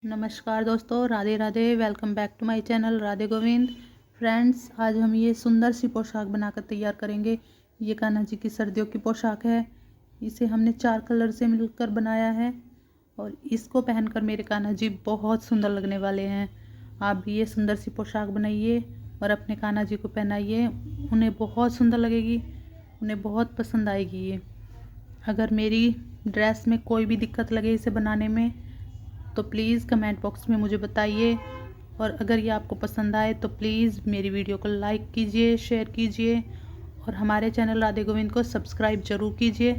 नमस्कार दोस्तों, Radhe Radhe. Welcome back to my channel Radhe Govind. Friends, आज हम ये सुंदर सी पोशाक बनाकर तैयार करेंगे। ये कान्हा जी की सर्दियों की पोशाक है। इसे हमने 4 कलर से मिलकर बनाया है और इसको पहनकर मेरे कान्हा जी बहुत सुंदर लगने वाले हैं। आप भी ये सुंदर सी पोशाक बनाइए और अपने कान्हा जी को पहनाइए। उन्हें बहुत सुंदर लगेगी, उन्हें बहुत पसंद आएगी ये। अगर मेरी ड्रेस में कोई भी दिक्कत लगे इसे बनाने में तो प्लीज़ कमेंट बॉक्स में मुझे बताइए। और अगर ये आपको पसंद आए तो प्लीज़ मेरी वीडियो को लाइक कीजिए, शेयर कीजिए और हमारे चैनल राधे गोविंद को सब्सक्राइब ज़रूर कीजिए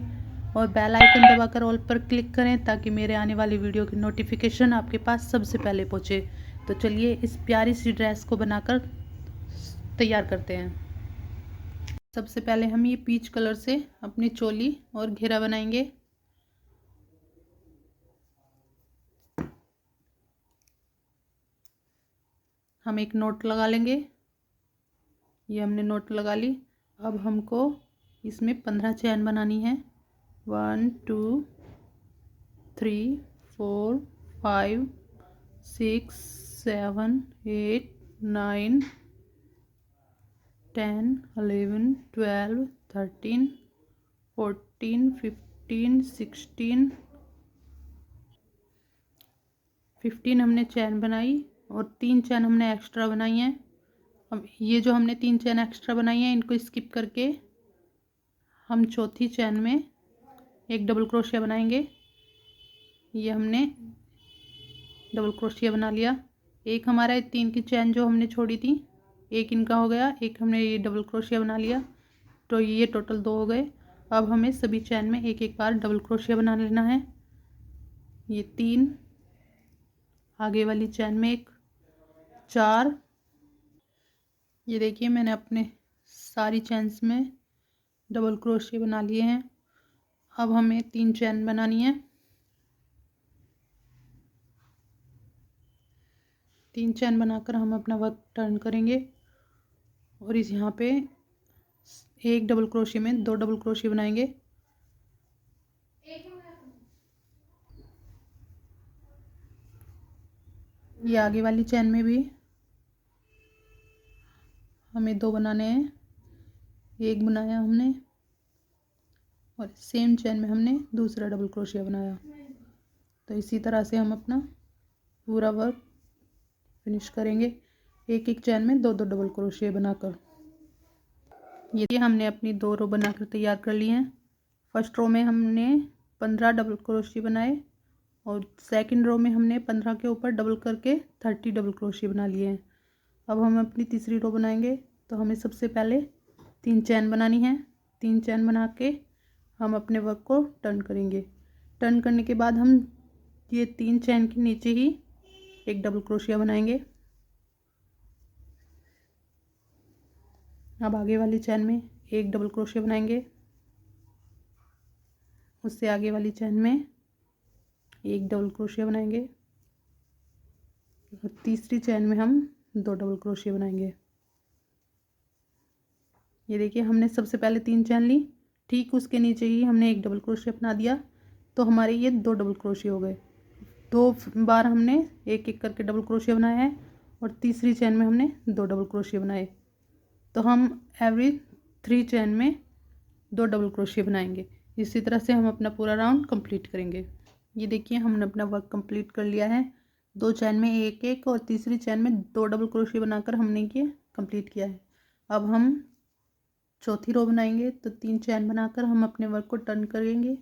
और बेल आइकन दबाकर ऑल पर क्लिक करें ताकि मेरे आने वाली वीडियो की नोटिफिकेशन आपके पास सबसे पहले पहुँचे। तो चलिए इस प्यारी सी ड्रेस को बनाकर तैयार करते हैं। सबसे पहले हम ये पीच कलर से अपनी चोली और घेरा बनाएंगे। हम एक नोट लगा लेंगे। ये हमने नोट लगा ली। अब हमको इसमें 15 चैन बनानी है। 1 2 3 4 5 6 7 8 9 10 11 12 13 14 15 16 हमने चैन बनाई और 3 चैन हमने एक्स्ट्रा बनाई हैं। अब ये जो हमने 3 चैन एक्स्ट्रा बनाई हैं इनको स्किप करके हम चौथी चैन में एक डबल क्रोशिया बनाएंगे। ये हमने डबल क्रोशिया बना लिया। एक हमारा 3 की चैन जो हमने छोड़ी थी, एक इनका हो गया, एक हमने ये डबल क्रोशिया बना लिया, तो ये टोटल 2 हो गए। अब हमें सभी चैन में एक एक बार डबल क्रोशिया बना लेना है। ये 3, आगे वाली चैन में एक, 4। ये देखिए मैंने अपने सारी चैन्स में डबल क्रोशिया बना लिए हैं। अब हमें 3 चैन बनानी है। 3 चैन बनाकर हम अपना वर्क टर्न करेंगे और इस यहाँ पे एक डबल क्रोशिया में 2 डबल क्रोशिया बनाएंगे। ये आगे वाली चैन में भी हमें 2 बनाने हैं। एक बनाया हमने और सेम चैन में हमने दूसरा डबल क्रोशिया बनाया। तो इसी तरह से हम अपना पूरा वर्क फिनिश करेंगे, एक एक चैन में 2 2 डबल क्रोशिया बनाकर। ये हमने अपनी 2 रो बनाकर तैयार कर ली हैं। फर्स्ट रो में हमने 15 डबल क्रोशिया बनाए और सेकंड रो में हमने 15 के ऊपर डबल करके 30 डबल क्रोशिया बना लिए हैं। अब हम अपनी तीसरी रो बनाएंगे। तो हमें सबसे पहले 3 चैन बनानी है। 3 चैन बना के हम अपने वर्क को टर्न करेंगे। टर्न करने के बाद हम ये 3 चैन के नीचे ही एक डबल क्रोशिया बनाएंगे। अब आगे वाली चैन में एक डबल क्रोशिया बनाएंगे, उससे आगे वाली चैन में एक डबल क्रोशिया बनाएंगे और तीसरी चैन में हम 2 डबल क्रोशिया बनाएंगे। ये देखिए हमने सबसे पहले 3 चैन ली, ठीक उसके नीचे ही हमने एक डबल क्रोशिया बना दिया, तो हमारे ये 2 डबल क्रोशिया हो गए। 2 बार हमने एक एक करके डबल क्रोशिया बनाया है और तीसरी चैन में हमने 2 डबल क्रोशिया बनाए। तो हम एवरी 3 चैन में 2 डबल क्रोशिया बनाएंगे। इसी तरह से हम अपना पूरा राउंड कंप्लीट करेंगे। ये देखिए हमने अपना वर्क कंप्लीट कर लिया है। 2 चैन में एक एक और तीसरी चैन में 2 डबल क्रोशिया बनाकर हमने ये कंप्लीट किया है। अब हम चौथी रो बनाएंगे। तो 3 चैन बनाकर हम अपने वर्क को टर्न करेंगे।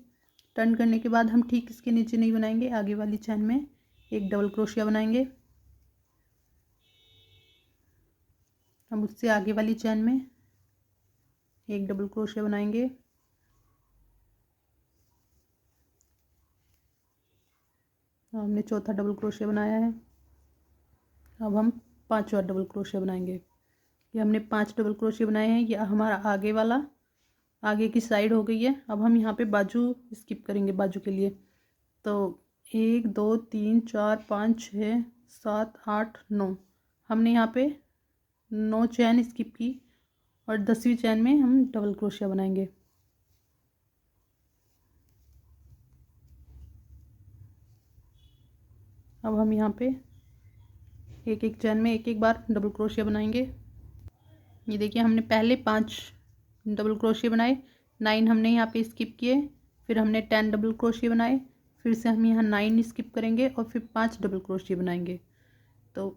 टर्न करने के बाद हम ठीक इसके नीचे नहीं बनाएंगे, आगे वाली चैन में एक डबल क्रोशिया बनाएंगे। हम उससे आगे वाली चैन में एक डबल क्रोशिया बनाएंगे। हमने चौथा डबल क्रोशिया बनाया है। अब हम 5वां डबल क्रोशिया बनाएंगे। ये हमने 5 डबल क्रोशिया बनाए हैं। ये हमारा आगे वाला, आगे की साइड हो गई है। अब हम यहाँ पे बाजू स्किप करेंगे। बाजू के लिए तो 1 2 3 4 5 6 7 8 9 हमने यहाँ पे 9 चैन स्किप की और 10वीं चैन में हम डबल क्रोशिया बनाएंगे। अब हम यहाँ पे एक एक चैन में एक एक बार डबल क्रोशिया बनाएंगे। ये देखिए हमने पहले 5 डबल क्रोशिया बनाए, 9 हमने यहाँ पे स्किप किए, फिर हमने 10 डबल क्रोशिया बनाए, फिर से हम यहाँ 9 स्किप करेंगे और फिर 5 डबल क्रोशिया बनाएंगे। तो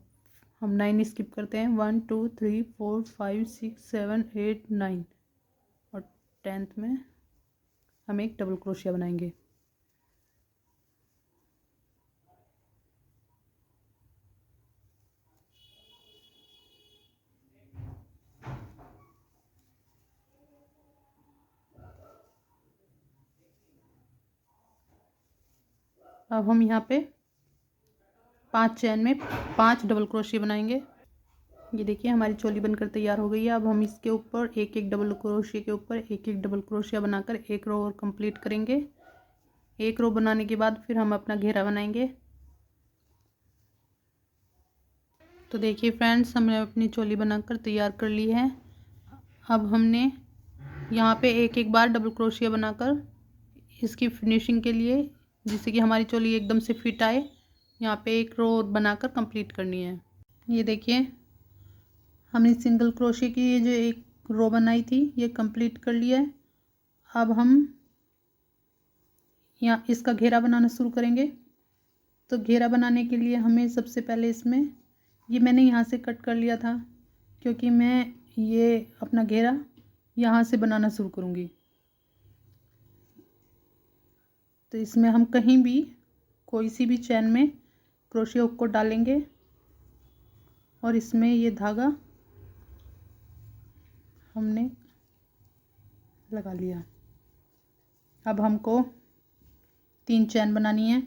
हम 9 स्किप करते हैं, 1 2 3 4 5 6 7 8 9 और 10th में हम एक डबल क्रोशिया बनाएंगे। अब हम यहाँ पे 5 चैन में 5 डबल क्रोशिया बनाएंगे। ये देखिए हमारी चोली बनकर तैयार हो गई है। अब हम इसके ऊपर एक एक डबल क्रोशिया के ऊपर एक एक डबल क्रोशिया बनाकर एक रो और कंप्लीट करेंगे। एक रो बनाने के बाद फिर हम अपना घेरा बनाएंगे। तो देखिए फ्रेंड्स, हमने अपनी चोली बनाकर तैयार कर ली है। अब हमने यहाँ पे एक एक बार डबल क्रोशिया बनाकर इसकी फिनिशिंग के लिए, जिससे कि हमारी चोली एकदम से फिट आए, यहाँ पे एक रो बनाकर कंप्लीट करनी है। ये देखिए हमने सिंगल क्रोशिया की ये जो एक रो बनाई थी ये कंप्लीट कर लिया है। अब हम यहाँ इसका घेरा बनाना शुरू करेंगे। तो घेरा बनाने के लिए हमें सबसे पहले इसमें, ये मैंने यहाँ से कट कर लिया था क्योंकि मैं ये अपना घेरा यहाँ से बनाना शुरू करूँगी। तो इसमें हम कहीं भी कोई सी भी चैन में क्रोशिया हुक को डालेंगे और इसमें ये धागा हमने लगा लिया। अब हमको 3 चैन बनानी है।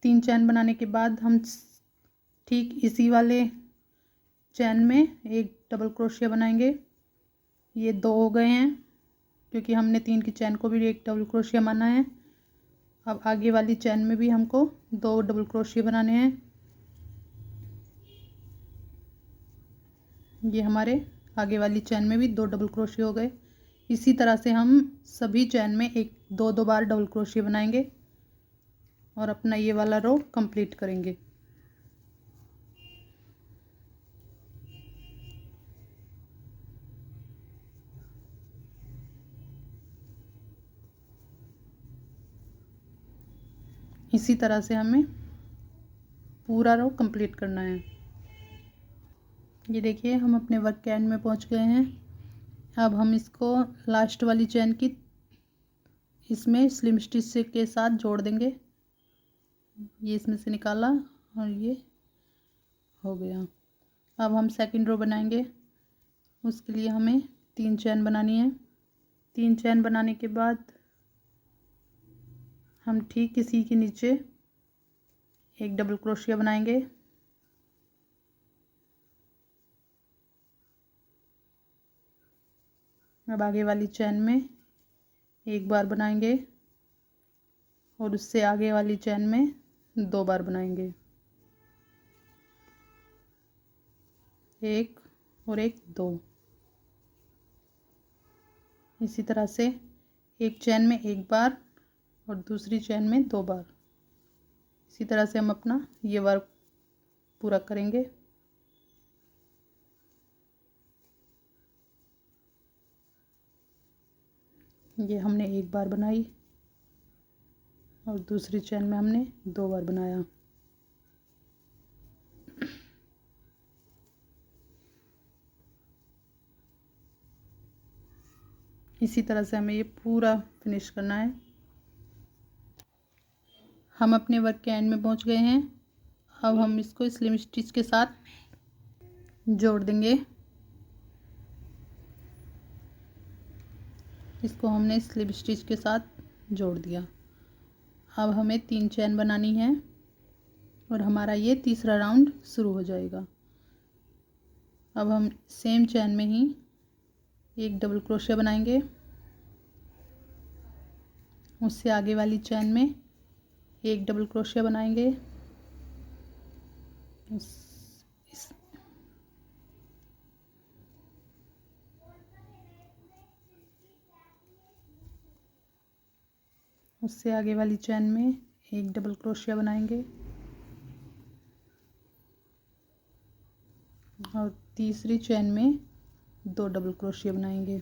3 चैन बनाने के बाद हम ठीक इसी वाले चैन में एक डबल क्रोशिया बनाएंगे। ये 2 हो गए हैं क्योंकि हमने 3 की चैन को भी एक डबल क्रोशिया माना है। अब आगे वाली चैन में भी हमको 2 डबल क्रोशिया बनाने हैं। ये हमारे आगे वाली चैन में भी 2 डबल क्रोशिया हो गए। इसी तरह से हम सभी चैन में एक 2 बार डबल क्रोशिया बनाएंगे और अपना ये वाला रो कंप्लीट करेंगे। इसी तरह से हमें पूरा रो कंप्लीट करना है। ये देखिए हम अपने वर्क के एंड में पहुंच गए हैं। अब हम इसको लास्ट वाली चैन की इसमें स्लिम स्टिच के साथ जोड़ देंगे। ये इसमें से निकाला और ये हो गया। अब हम सेकंड रो बनाएंगे। उसके लिए हमें 3 चैन बनानी है। 3 चैन बनाने के बाद हम ठीक इसी के नीचे एक डबल क्रोशिया बनाएंगे। अब आगे वाली चैन में एक बार बनाएंगे और उससे आगे वाली चैन में 2 बार बनाएंगे, एक और एक 2। इसी तरह से एक चैन में एक बार और दूसरी चैन में 2 बार। इसी तरह से हम अपना ये वर्क पूरा करेंगे। ये हमने एक बार बनाई और दूसरी चैन में हमने 2 बार बनाया। इसी तरह से हमें ये पूरा फिनिश करना है। हम अपने वर्क के एंड में पहुंच गए हैं। अब हम इसको स्लिम स्टिच के साथ जोड़ देंगे। इसको हमने स्लिप स्टिच के साथ जोड़ दिया। अब हमें 3 चैन बनानी है और हमारा ये तीसरा राउंड शुरू हो जाएगा। अब हम सेम चैन में ही एक डबल क्रोशिया बनाएंगे। उससे आगे वाली चैन में एक डबल क्रोशिया बनाएंगे। उससे आगे वाली चैन में एक डबल क्रोशिया बनाएंगे और तीसरी चेन में 2 डबल क्रोशिया बनाएंगे।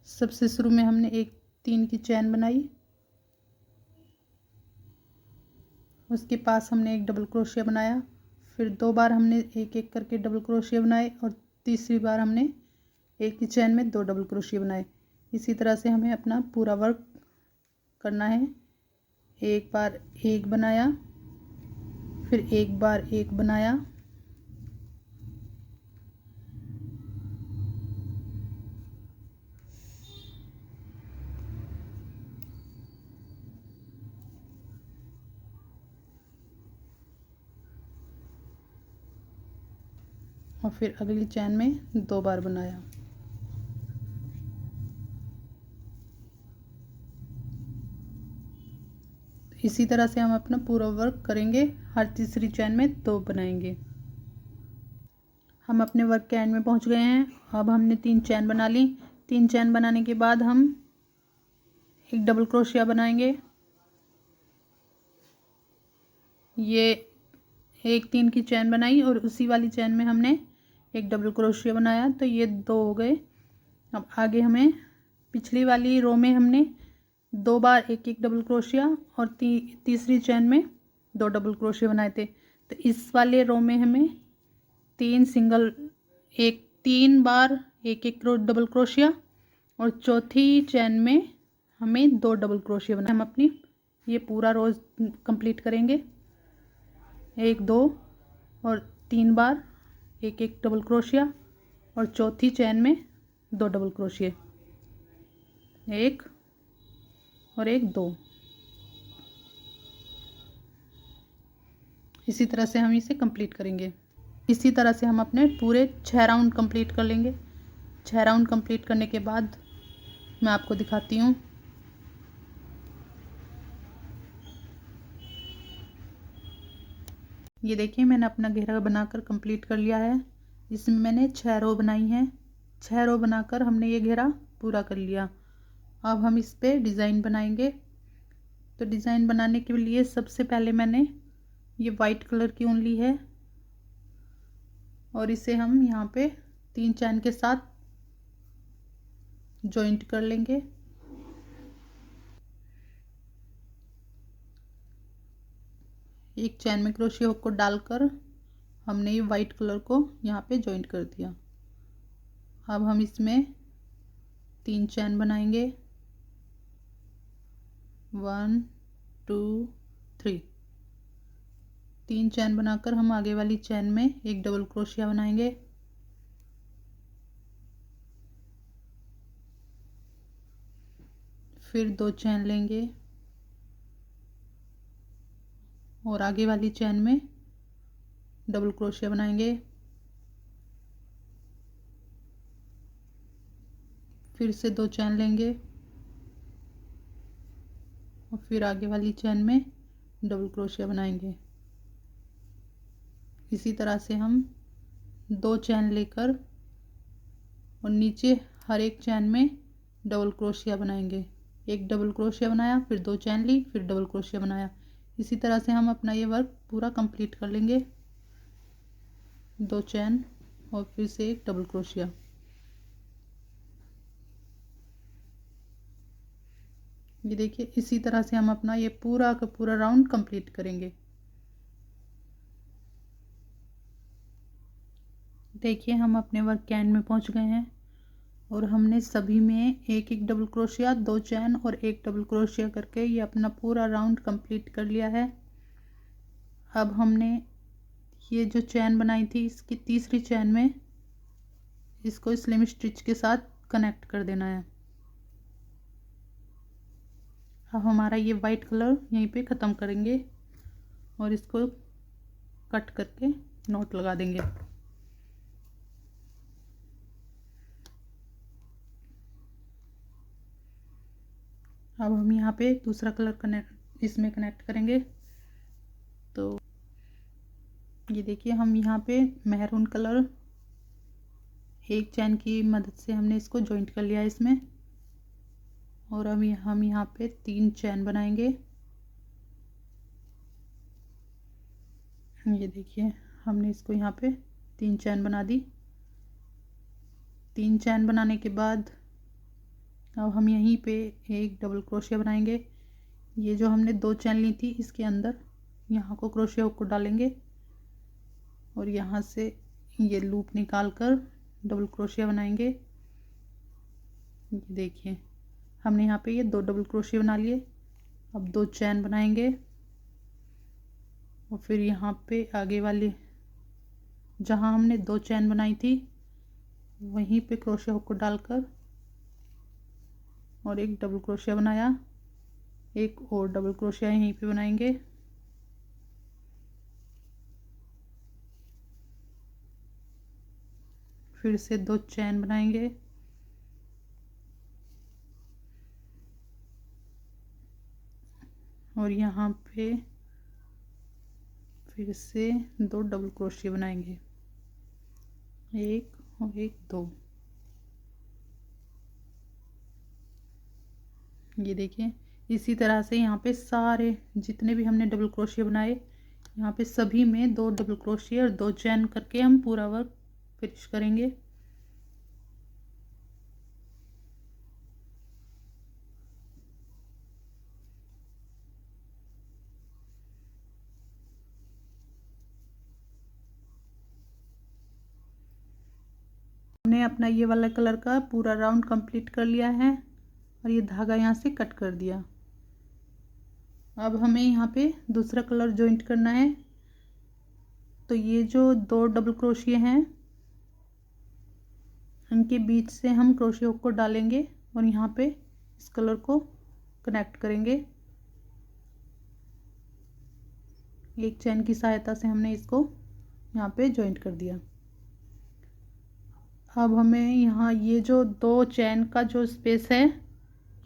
सबसे शुरू में हमने एक 3 की चेन बनाई, उसके पास हमने एक डबल क्रोशिया बनाया, फिर 2 बार हमने एक एक करके डबल क्रोशिया बनाए और तीसरी बार हमने एक ही चेन में 2 डबल क्रोशिया बनाए। इसी तरह से हमें अपना पूरा वर्क करना है। एक बार एक बनाया, फिर एक बार एक बनाया, और फिर अगली चेन में 2 बार बनाया। इसी तरह से हम अपना पूरा वर्क करेंगे। हर तीसरी चेन में 2 बनाएंगे। हम अपने वर्क के एंड में पहुंच गए हैं। अब हमने 3 चेन बना ली। 3 चेन बनाने के बाद हम एक डबल क्रोशिया बनाएंगे। ये एक 3 की चेन बनाई और उसी वाली चेन में हमने एक डबल क्रोशिया बनाया, तो ये 2 हो गए। अब आगे हमें पिछली वाली रो में हमने 2 बार एक एक डबल क्रोशिया और तीसरी चेन में 2 डबल क्रोशिया बनाए थे। तो इस वाले रो में हमें 3 बार एक एक डबल क्रोशिया और चौथी चेन में हमें 2 डबल क्रोशिया बनाए। हम अपनी ये पूरा रोज कंप्लीट करेंगे। 1 2 और 3 बार एक एक डबल क्रोशिया और चौथी चेन में 2 डबल क्रोशिया, 1 और 1 2। इसी तरह से हम इसे कंप्लीट करेंगे। इसी तरह से हम अपने पूरे 6 राउंड कंप्लीट कर लेंगे। 6 राउंड कंप्लीट करने के बाद मैं आपको दिखाती हूँ। ये देखिए, मैंने अपना घेरा बनाकर कंप्लीट कर लिया है। इसमें मैंने 6 रो बनाई हैं। 6 रो बनाकर हमने ये घेरा पूरा कर लिया। अब हम इस पे डिज़ाइन बनाएंगे। तो डिज़ाइन बनाने के लिए सबसे पहले मैंने ये वाइट कलर की ऊन ली है और इसे हम यहाँ पे 3 चैन के साथ जॉइंट कर लेंगे। एक चैन में क्रोशिया हुक को डालकर हमने ये वाइट कलर को यहाँ पे जॉइंट कर दिया। अब हम इसमें 3 चैन बनाएंगे, 1 2 3। 3 चैन बनाकर हम आगे वाली चैन में एक डबल क्रोशिया बनाएंगे। फिर 2 चैन लेंगे और आगे वाली चैन में डबल क्रोशिया बनाएंगे। फिर से 2 चैन लेंगे और फिर आगे वाली चैन में डबल क्रोशिया बनाएंगे। इसी तरह से हम 2 चैन लेकर और नीचे हर एक चैन में डबल क्रोशिया बनाएंगे। एक डबल क्रोशिया बनाया, फिर 2 चैन ली, फिर डबल क्रोशिया बनाया। इसी तरह से हम अपना ये वर्क पूरा कंप्लीट कर लेंगे। 2 चैन और फिर से एक डबल क्रोशिया। ये देखिए, इसी तरह से हम अपना ये पूरा का पूरा राउंड कंप्लीट करेंगे। देखिए, हम अपने वर्क के एंड में पहुंच गए हैं और हमने सभी में एक एक डबल क्रोशिया, 2 चैन और एक डबल क्रोशिया करके ये अपना पूरा राउंड कंप्लीट कर लिया है। अब हमने ये जो चैन बनाई थी, इसकी तीसरी चैन में इसको स्लिम स्टिच के साथ कनेक्ट कर देना है। अब हमारा ये वाइट कलर यहीं पे ख़त्म करेंगे और इसको कट करके नॉट लगा देंगे। अब हम यहाँ पे दूसरा कलर इसमें कनेक्ट करेंगे। तो ये देखिए, हम यहाँ पे मैरून कलर एक चैन की मदद से हमने इसको जॉइंट कर लिया इसमें। और अब हम यहाँ पे 3 चैन बनाएंगे। ये देखिए हमने इसको यहाँ पे 3 चैन बना दी। 3 चैन बनाने के बाद अब हम यहीं पे एक डबल क्रोशिया बनाएंगे। ये जो हमने 2 चैन ली थी इसके अंदर यहाँ को क्रोशिया हुक को डालेंगे और यहाँ से ये लूप निकाल कर डबल क्रोशिया बनाएंगे। ये देखिए हमने यहाँ पे ये 2 डबल क्रोशिया बना लिए। अब 2 चैन बनाएंगे और फिर यहाँ पे आगे वाले जहाँ हमने 2 चैन बनाई थी वहीं पे क्रोशिया हुक को डालकर और एक डबल क्रोशिया बनाया। एक और डबल क्रोशिया यहीं पे बनाएंगे। फिर से 2 चैन बनाएंगे और यहाँ पे फिर से 2 डबल क्रोशिया बनाएंगे। एक और एक, 2। ये देखिए इसी तरह से यहाँ पे सारे जितने भी हमने डबल क्रोशिया बनाए यहाँ पे सभी में 2 डबल क्रोशिया और 2 चैन करके हम पूरा वर्क फिनिश करेंगे। हमने अपना ये वाला कलर का पूरा राउंड कंप्लीट कर लिया है और ये धागा यहाँ से कट कर दिया। अब हमें यहाँ पे दूसरा कलर जॉइंट करना है। तो ये जो 2 डबल क्रोशिया हैं इनके बीच से हम क्रोशिया हुक को डालेंगे और यहाँ पे इस कलर को कनेक्ट करेंगे। एक चैन की सहायता से हमने इसको यहाँ पे जॉइंट कर दिया। अब हमें यहाँ ये जो 2 चैन का जो स्पेस है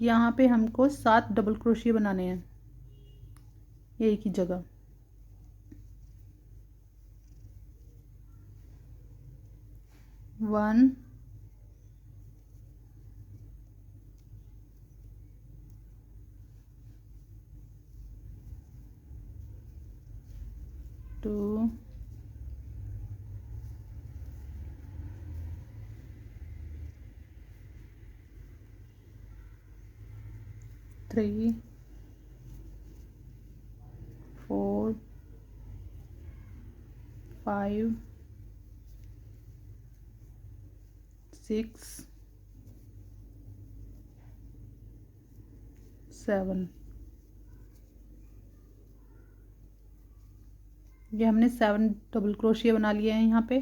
यहाँ पे हमको 7 डबल क्रोशिया बनाने हैं एक ही जगह। वन, 2, 3, 4, 5, 6, 7। ये हमने 7 डबल क्रोशिया बना लिए हैं यहाँ पे।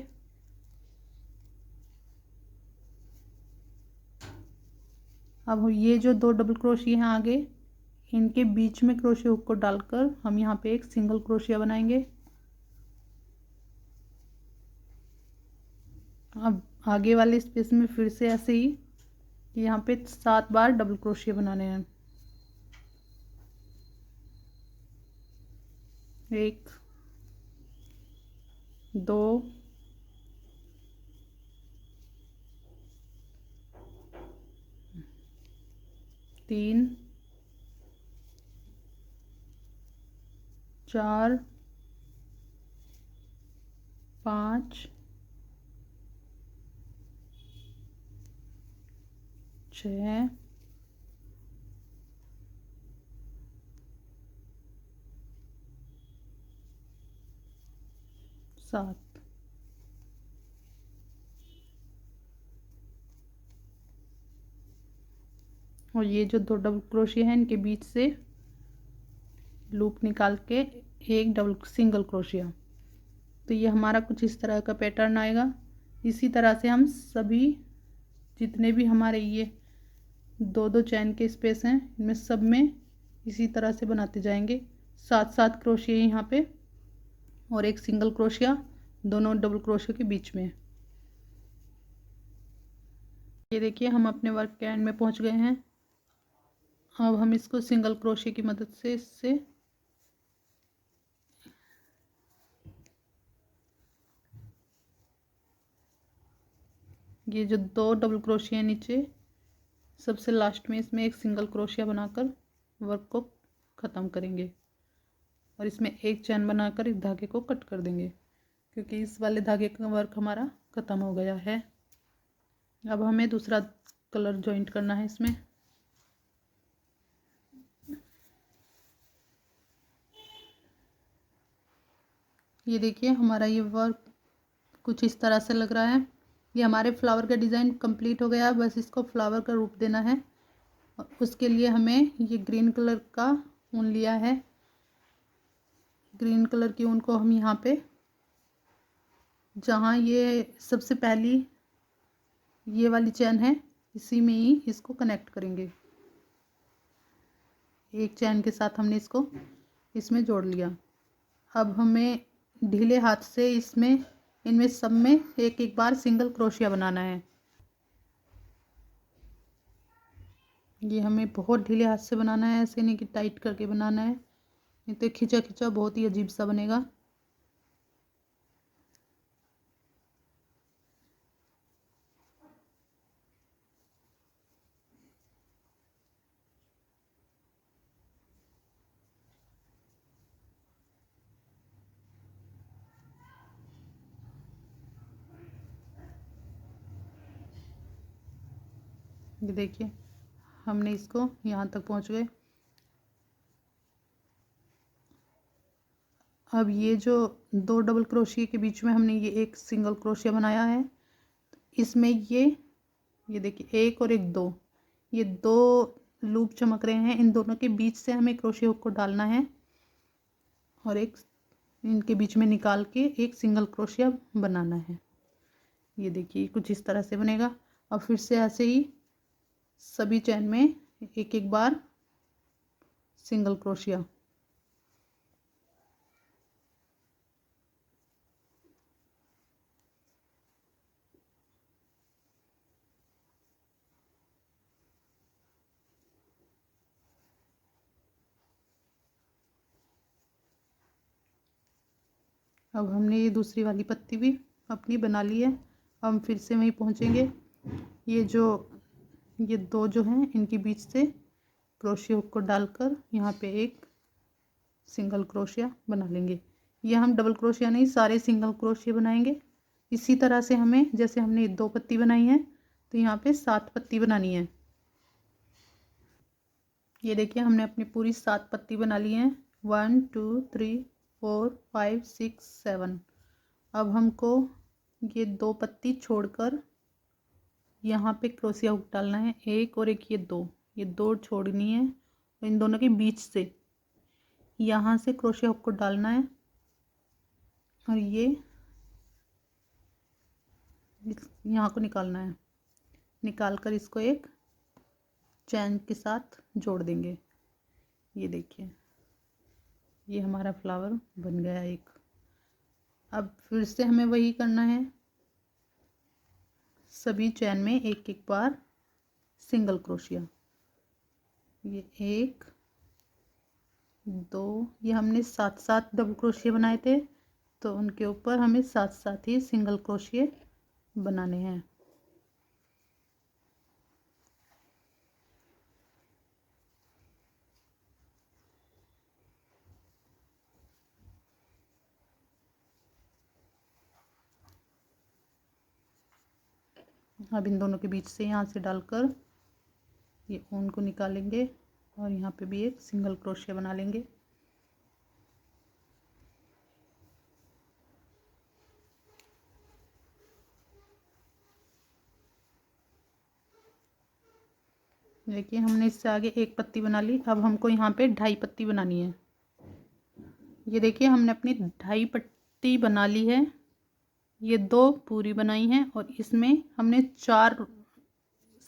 अब ये जो 2 डबल क्रोशिया हैं आगे इनके बीच में क्रोशिया हुक को डालकर हम यहाँ पे एक सिंगल क्रोशिया बनाएंगे। अब आगे वाले स्पेस में फिर से ऐसे ही यहाँ पे 7 बार डबल क्रोशिया बनाने हैं। 1, 2, 3, 4, 5, 6, 7। और ये जो 2 डबल क्रोशिया हैं इनके बीच से लूप निकाल के एक डबल सिंगल क्रोशिया। तो ये हमारा कुछ इस तरह का पैटर्न आएगा। इसी तरह से हम सभी जितने भी हमारे ये 2 चैन के स्पेस हैं इनमें सब में इसी तरह से बनाते जाएंगे। 7 क्रोशिया यहाँ पे और एक सिंगल क्रोशिया दोनों डबल क्रोशिया के बीच में। ये देखिए हम अपने वर्क के एंड में पहुंच गए हैं। अब हम इसको सिंगल क्रोशिया की मदद से इससे ये जो 2 डबल क्रोशिया नीचे सबसे लास्ट में, इसमें एक सिंगल क्रोशिया बनाकर वर्क को ख़त्म करेंगे और इसमें एक चैन बनाकर इस धागे को कट कर देंगे, क्योंकि इस वाले धागे का वर्क हमारा ख़त्म हो गया है। अब हमें दूसरा कलर जॉइंट करना है इसमें। ये देखिए हमारा ये वर्क कुछ इस तरह से लग रहा है। ये हमारे फ्लावर का डिज़ाइन कंप्लीट हो गया, बस इसको फ्लावर का रूप देना है। उसके लिए हमें ये ग्रीन कलर का ऊन लिया है। ग्रीन कलर की ऊन को हम यहाँ पे, जहाँ ये सबसे पहली ये वाली चैन है, इसी में ही इसको कनेक्ट करेंगे। एक चैन के साथ हमने इसको इसमें जोड़ लिया। अब हमें ढीले हाथ से इनमें सब में एक एक बार सिंगल क्रोशिया बनाना है। ये हमें बहुत ढीले हाथ से बनाना है, ऐसे नहीं कि टाइट करके बनाना है, नहीं तो खिंचा खिंचा बहुत ही अजीब सा बनेगा। ये देखिए हमने इसको यहाँ तक पहुँच गए। अब ये जो 2 डबल क्रोशिया के बीच में हमने ये एक सिंगल क्रोशिया बनाया है, इसमें ये देखिए एक और एक 2, ये 2 लूप चमक रहे हैं। इन दोनों के बीच से हमें क्रोशिया हुक को डालना है और एक इनके बीच में निकाल के एक सिंगल क्रोशिया बनाना है। ये देखिए कुछ इस तरह से बनेगा। और फिर से ऐसे ही सभी चैन में एक एक बार सिंगल क्रोशिया। अब हमने ये दूसरी वाली पत्ती भी अपनी बना ली है। हम फिर से वहीं पहुंचेंगे। ये 2 जो हैं इनके बीच से क्रोशिया हुक को डालकर यहाँ पे एक सिंगल क्रोशिया बना लेंगे। ये हम डबल क्रोशिया नहीं, सारे सिंगल क्रोशिया बनाएंगे। इसी तरह से हमें, जैसे हमने 2 पत्ती बनाई है, तो यहाँ पे 7 पत्ती बनानी है। ये देखिए हमने अपनी पूरी 7 पत्ती बना ली हैं। 1 2 3 4 5 6 7। अब हमको ये 2 पत्ती छोड़कर यहाँ पे क्रोशिया हुक डालना है, एक और एक, ये दो छोड़नी है। इन दोनों के बीच से यहाँ से क्रोशिया हुक को डालना है और ये यहाँ को निकालना है। निकाल कर इसको एक चैन के साथ जोड़ देंगे। ये देखिए ये हमारा फ्लावर बन गया एक। अब फिर से हमें वही करना है, सभी चैन में एक एक बार सिंगल क्रोशिया। ये 1 2, ये हमने 7 डबल क्रोशिया बनाए थे, तो उनके ऊपर हमें 7 ही सिंगल क्रोशिया बनाने हैं। अब इन दोनों के बीच से यहाँ से डालकर ये ऊन को निकालेंगे और यहाँ पे भी एक सिंगल क्रोशिया बना लेंगे। देखिए हमने इससे आगे एक पत्ती बना ली। अब हमको यहाँ पे 2.5 पत्ती बनानी है। ये देखिए हमने अपनी 2.5 पत्ती बना ली है। ये 2 पूरी बनाई हैं और इसमें हमने 4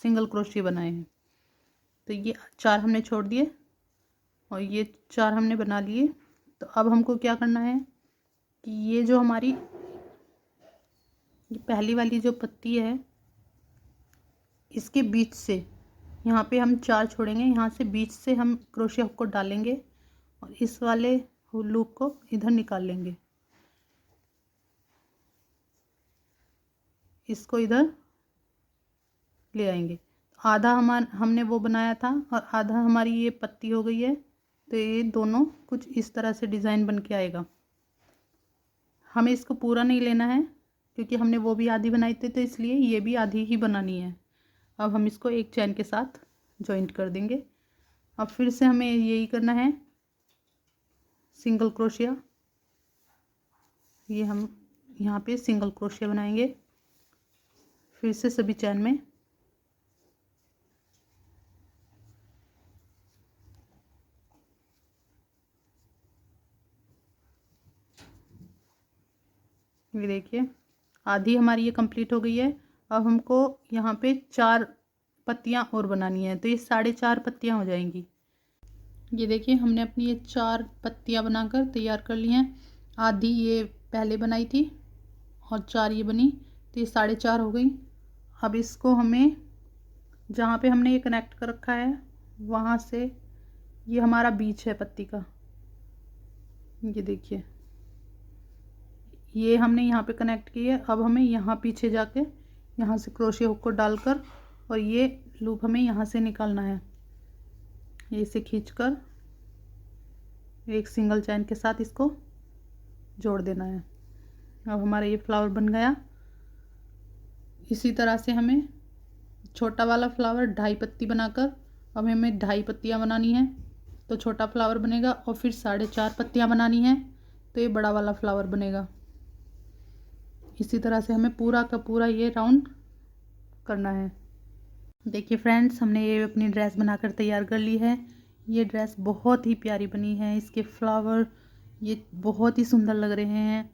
सिंगल क्रोशिया बनाए हैं। तो ये 4 हमने छोड़ दिए और ये 4 हमने बना लिए। तो अब हमको क्या करना है कि ये जो हमारी ये पहली वाली जो पत्ती है, इसके बीच से यहाँ पे हम 4 छोड़ेंगे, यहाँ से बीच से हम क्रोशिया हुक को डालेंगे और इस वाले लूप को इधर निकाल लेंगे। इसको इधर ले आएंगे। आधा हमने वो बनाया था और आधा हमारी ये पत्ती हो गई है, तो ये दोनों कुछ इस तरह से डिज़ाइन बन के आएगा। हमें इसको पूरा नहीं लेना है क्योंकि हमने वो भी आधी बनाई थी, तो इसलिए ये भी आधी ही बनानी है। अब हम इसको एक चैन के साथ जॉइंट कर देंगे। अब फिर से हमें यही करना है, सिंगल क्रोशिया। ये हम यहाँ पे सिंगल क्रोशिया बनाएंगे, फिर से सभी चैन में। ये देखिए आधी हमारी ये कंप्लीट हो गई है। अब हमको यहाँ पे 4 पत्तियाँ और बनानी है, तो ये 4.5 पत्तियाँ हो जाएंगी। ये देखिए हमने अपनी ये 4 पत्तियाँ बनाकर तैयार कर ली हैं। आधी ये पहले बनाई थी और 4 ये बनी, तो ये 4.5 हो गई। अब इसको हमें जहाँ पे हमने ये कनेक्ट कर रखा है वहाँ से, ये हमारा बीच है पत्ती का, ये देखिए ये हमने यहाँ पे कनेक्ट की है। अब हमें यहाँ पीछे जाके यहाँ से क्रोशिया हुक को डालकर और ये लूप हमें यहाँ से निकालना है। ये इसे खींचकर एक सिंगल चैन के साथ इसको जोड़ देना है। अब हमारा ये फ्लावर बन गया। इसी तरह से हमें छोटा वाला फ्लावर 2.5 पत्ती बनाकर, अब हमें 2.5 पत्तियाँ बनानी है तो छोटा फ्लावर बनेगा, और फिर 4.5 पत्तियाँ बनानी है तो ये बड़ा वाला फ्लावर बनेगा। इसी तरह से हमें पूरा का पूरा ये राउंड करना है। देखिए फ्रेंड्स, हमने ये अपनी ड्रेस बनाकर तैयार कर ली है। ये ड्रेस बहुत ही प्यारी बनी है, इसके फ्लावर ये बहुत ही सुंदर लग रहे हैं।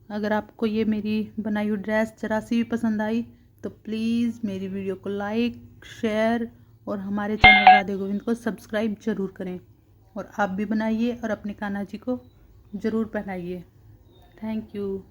अगर आपको ये मेरी बनाई हुई ड्रेस ज़रा सी भी पसंद आई तो प्लीज़ मेरी वीडियो को लाइक, शेयर और हमारे चैनल राधे गोविंद को सब्सक्राइब ज़रूर करें। और आप भी बनाइए और अपने कान्हा जी को ज़रूर पहनाइए। Thank you.